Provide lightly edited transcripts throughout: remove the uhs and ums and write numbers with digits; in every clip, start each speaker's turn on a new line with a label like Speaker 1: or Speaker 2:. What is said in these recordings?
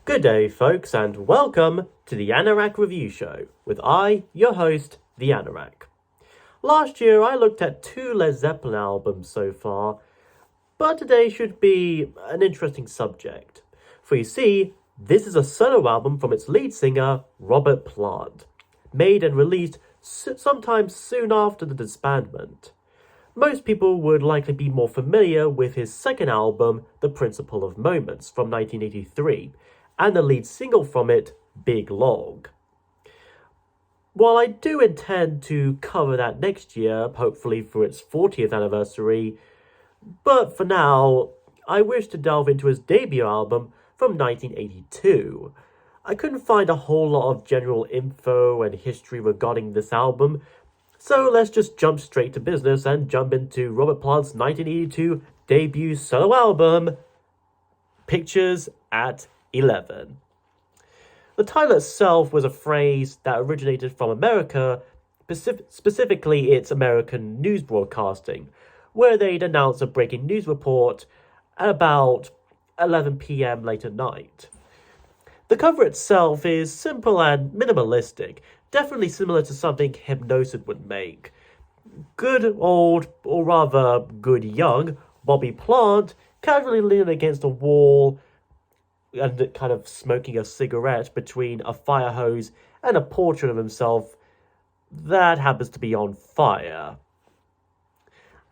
Speaker 1: Good day, folks, and welcome to the Anorak Review Show with your host, the Anorak. Last year, I looked at 2 Led Zeppelin albums so far, but today should be an interesting subject. For you see, this is a solo album from its lead singer, Robert Plant, made and released sometime soon after the disbandment. Most people would likely be more familiar with his second album, The Principle of Moments, from 1983, and the lead single from it, Big Log. While I do intend to cover that next year, hopefully for its 40th anniversary, but for now, I wish to delve into his debut album from 1982. I couldn't find a whole lot of general info and history regarding this album, so let's just jump straight to business and jump into Robert Plant's 1982 debut solo album, Pictures at 11. The title itself was a phrase that originated from America, specifically its American news broadcasting, where they'd announce a breaking news report at about 11 p.m. late at night. The cover itself is simple and minimalistic, definitely similar to something Hypnosis would make. Good old, or rather good young, Bobby Plant casually leaning against a wall and kind of smoking a cigarette between a fire hose and a portrait of himself that happens to be on fire.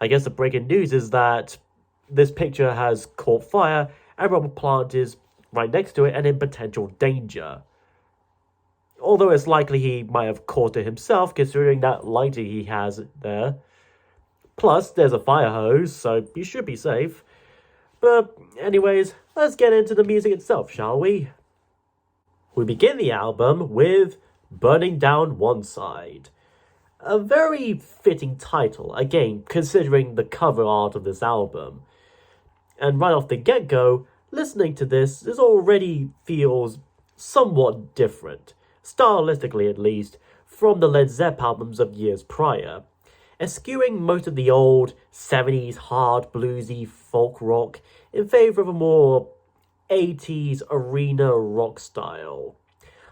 Speaker 1: I guess the breaking news is that this picture has caught fire and Robert Plant is right next to it and in potential danger. Although it's likely he might have caught it himself, considering that lighting he has there. Plus, there's a fire hose, so you should be safe. But anyways, let's get into the music itself, shall we? We begin the album with Burning Down One Side. A very fitting title, again, considering the cover art of this album. And right off the get-go, listening to this already feels somewhat different, stylistically at least, from the Led Zeppelin albums of years prior, eschewing most of the old 70s hard bluesy folk rock in favour of a more 80s arena rock style.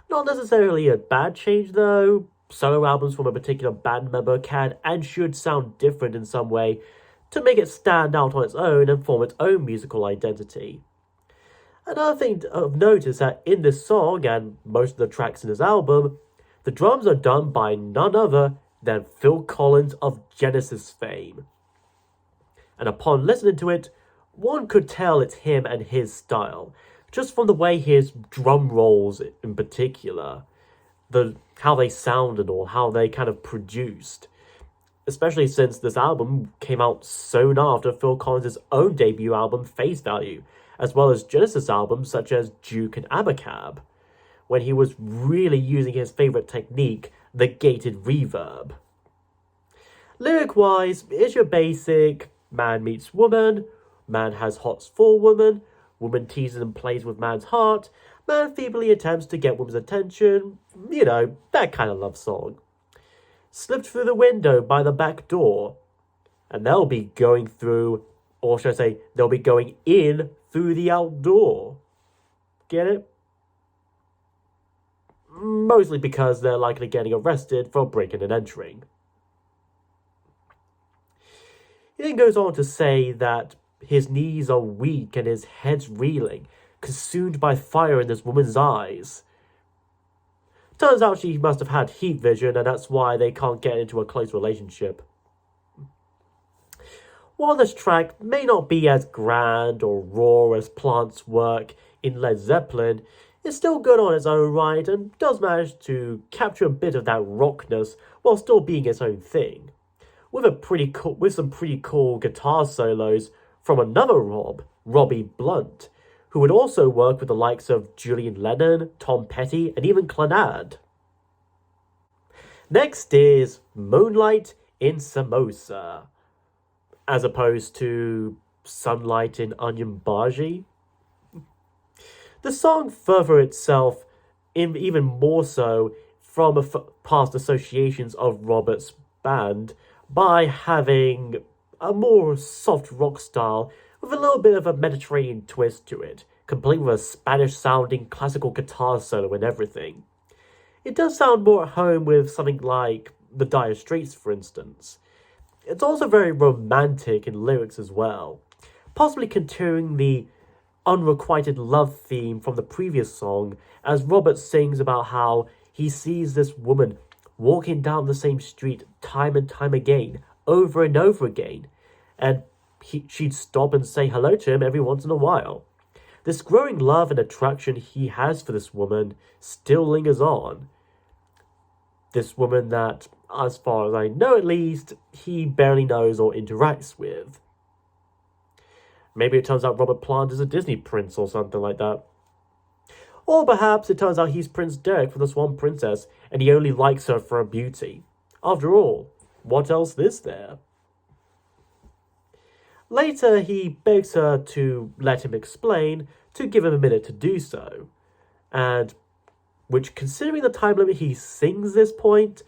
Speaker 1: Not necessarily a bad change though. Solo albums from a particular band member can and should sound different in some way to make it stand out on its own and form its own musical identity. Another thing of note is that in this song, and most of the tracks in this album, the drums are done by none other than Phil Collins of Genesis fame. And upon listening to it, one could tell it's him and his style, just from the way his drum rolls in particular, how they sound and all, how they kind of produced. Especially since this album came out soon after Phil Collins' own debut album, Face Value, as well as Genesis albums such as Duke and Abacab, when he was really using his favourite technique, the gated reverb. Lyric-wise, it's your basic man meets woman, man has hots for woman teases and plays with man's heart, man feebly attempts to get woman's attention, that kind of love song. Slipped through the window by the back door, and they'll be going through, or should I say, they'll be going in through the outdoor. Get it? Mostly because they're likely getting arrested for breaking and entering. He then goes on to say that his knees are weak and his head's reeling, consumed by fire in this woman's eyes. Turns out she must have had heat vision and that's why they can't get into a close relationship. While this track may not be as grand or raw as Plant's work in Led Zeppelin, it's still good on its own right and does manage to capture a bit of that rockness while still being its own thing. With some pretty cool guitar solos from another Robbie Blunt, who would also work with the likes of Julian Lennon, Tom Petty, and even Clannad. Next is Moonlight in Samosa, as opposed to Sunlight in Onion Bhaji. The song further itself even more so from past associations of Robert's band by having a more soft rock style with a little bit of a Mediterranean twist to it, complete with a Spanish-sounding classical guitar solo and everything. It does sound more at home with something like The Dire Straits, for instance. It's also very romantic in lyrics as well, possibly continuing the unrequited love theme from the previous song, as Robert sings about how he sees this woman walking down the same street time and time again, over and over again, and she'd stop and say hello to him every once in a while. This growing love and attraction he has for this woman still lingers on. This woman that, as far as I know at least, he barely knows or interacts with. Maybe it turns out Robert Plant is a Disney prince or something like that. Or perhaps it turns out he's Prince Derek from the Swan Princess and he only likes her for her beauty. After all, what else is there? Later, he begs her to let him explain, to give him a minute to do so. And, which considering the time limit he sings this point,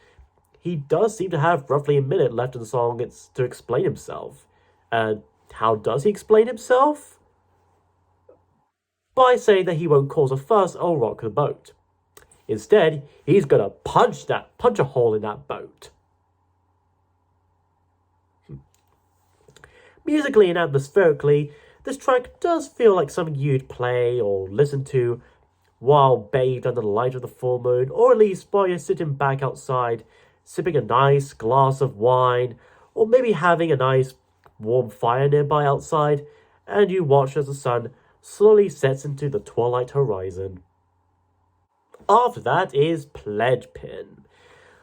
Speaker 1: he does seem to have roughly a minute left in the song to explain himself. And how does he explain himself? By saying that he won't cause a fuss or rock the boat. Instead, he's gonna punch a hole in that boat. Musically and atmospherically, this track does feel like something you'd play or listen to while bathed under the light of the full moon, or at least while you're sitting back outside, sipping a nice glass of wine, or maybe having a nice warm fire nearby outside, and you watch as the sun slowly sets into the twilight horizon. After that is Pledgepin.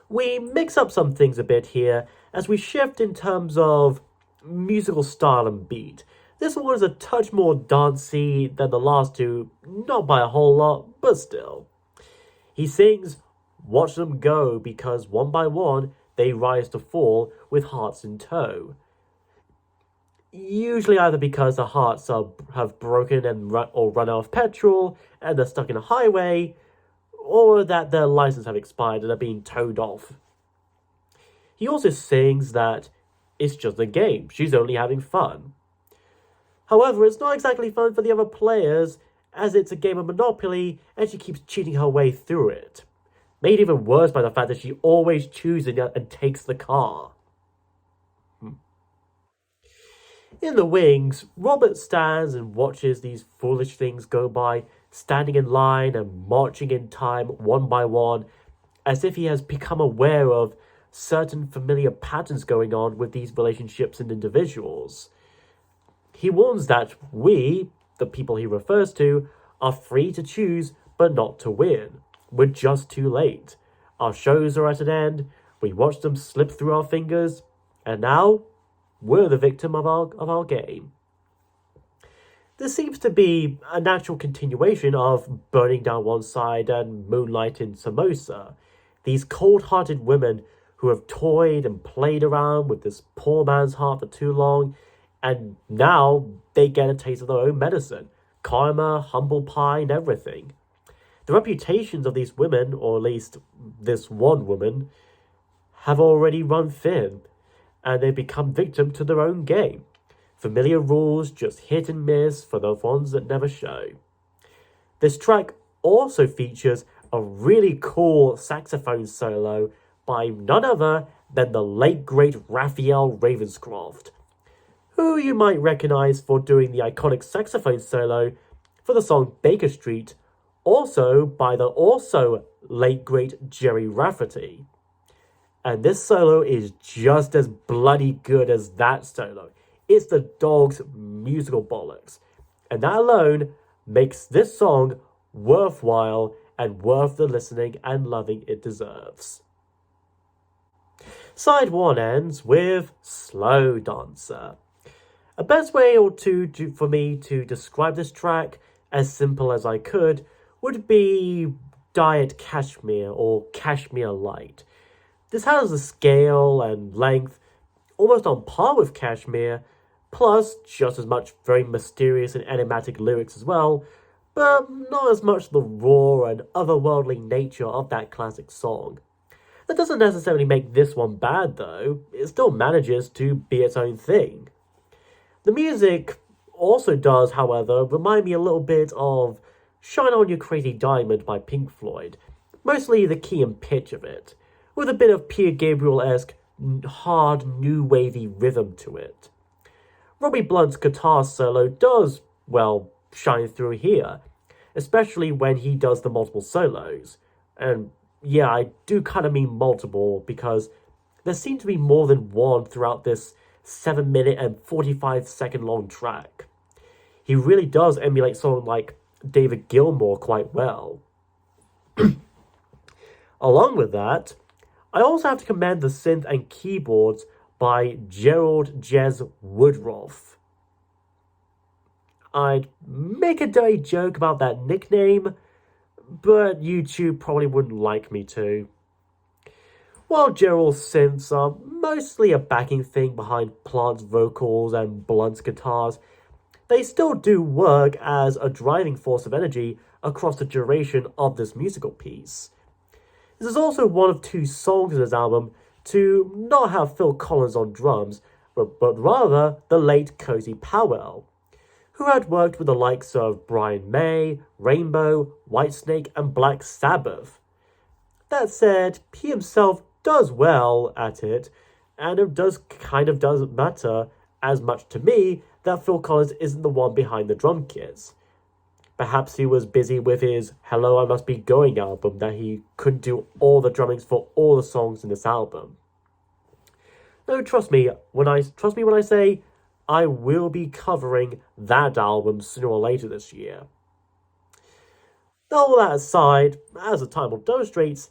Speaker 1: We mix up some things a bit here as we shift in terms of musical style and beat. This one is a touch more dancey than the last two, not by a whole lot, but still. He sings, "Watch them go, because one by one they rise to fall with hearts in tow." Usually either because the hearts have broken and or run out of petrol and they're stuck in a highway, or that their license have expired and are being towed off. He also sings that it's just a game, she's only having fun. However, it's not exactly fun for the other players, as it's a game of Monopoly and she keeps cheating her way through it. Made even worse by the fact that she always chooses and takes the car. In the wings, Robert stands and watches these foolish things go by, standing in line and marching in time one by one, as if he has become aware of certain familiar patterns going on with these relationships and individuals. He warns that we, the people he refers to, are free to choose but not to win. We're just too late. Our shows are at an end, we watch them slip through our fingers, and now we're the victim of our game. This seems to be a natural continuation of Burning Down One Side and Moonlight in Samosa. These cold-hearted women who have toyed and played around with this poor man's heart for too long, and now they get a taste of their own medicine. Karma, humble pie, and everything. The reputations of these women, or at least this one woman, have already run thin, and they've become victim to their own game. Familiar rules just hit and miss for the ones that never show. This track also features a really cool saxophone solo by none other than the late great Raphael Ravenscroft, who you might recognize for doing the iconic saxophone solo for the song Baker Street, also by the also late great Jerry Rafferty. And this solo is just as bloody good as that solo. It's the dog's musical bollocks. And that alone makes this song worthwhile and worth the listening and loving it deserves. Side 1 ends with Slow Dancer. A best way for me to describe this track, as simple as I could, would be Diet Cashmere or Cashmere Light. This has a scale and length almost on par with Cashmere, plus just as much very mysterious and enigmatic lyrics as well, but not as much the raw and otherworldly nature of that classic song. That doesn't necessarily make this one bad though, it still manages to be its own thing. The music also does, however, remind me a little bit of Shine On You Crazy Diamond by Pink Floyd, mostly the key and pitch of it, with a bit of Peter Gabriel-esque hard new wavy rhythm to it. Robbie Blunt's guitar solo does, well, shine through here, especially when he does the multiple solos. And yeah, I do kind of mean multiple because there seem to be more than one throughout this 7 minute and 45-second long track. He really does emulate someone like David Gilmour quite well. Along with that, I also have to commend the synth and keyboards by Gerald Jez Woodruff. I'd make a dirty joke about that nickname, but YouTube probably wouldn't like me to. While Gerald's synths are mostly a backing thing behind Plant's vocals and Blunt's guitars, they still do work as a driving force of energy across the duration of this musical piece. This is also one of two songs in this album to not have Phil Collins on drums, but rather the late Cozy Powell, who had worked with the likes of Brian May, Rainbow, Whitesnake, and Black Sabbath. That said, he himself does well at it, and it doesn't matter as much to me that Phil Collins isn't the one behind the drum kits. Perhaps he was busy with his Hello I Must Be Going album that he couldn't do all the drummings for all the songs in this album. No, trust me when I say I will be covering that album sooner or later this year. All that aside, as the title demonstrates,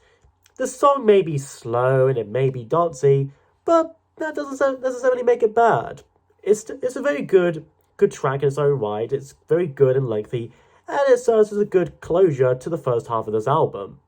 Speaker 1: the song may be slow and it may be dancey, but that doesn't necessarily make it bad. It's a very good track in its own right. It's very good and lengthy, and it serves as a good closure to the first half of this album.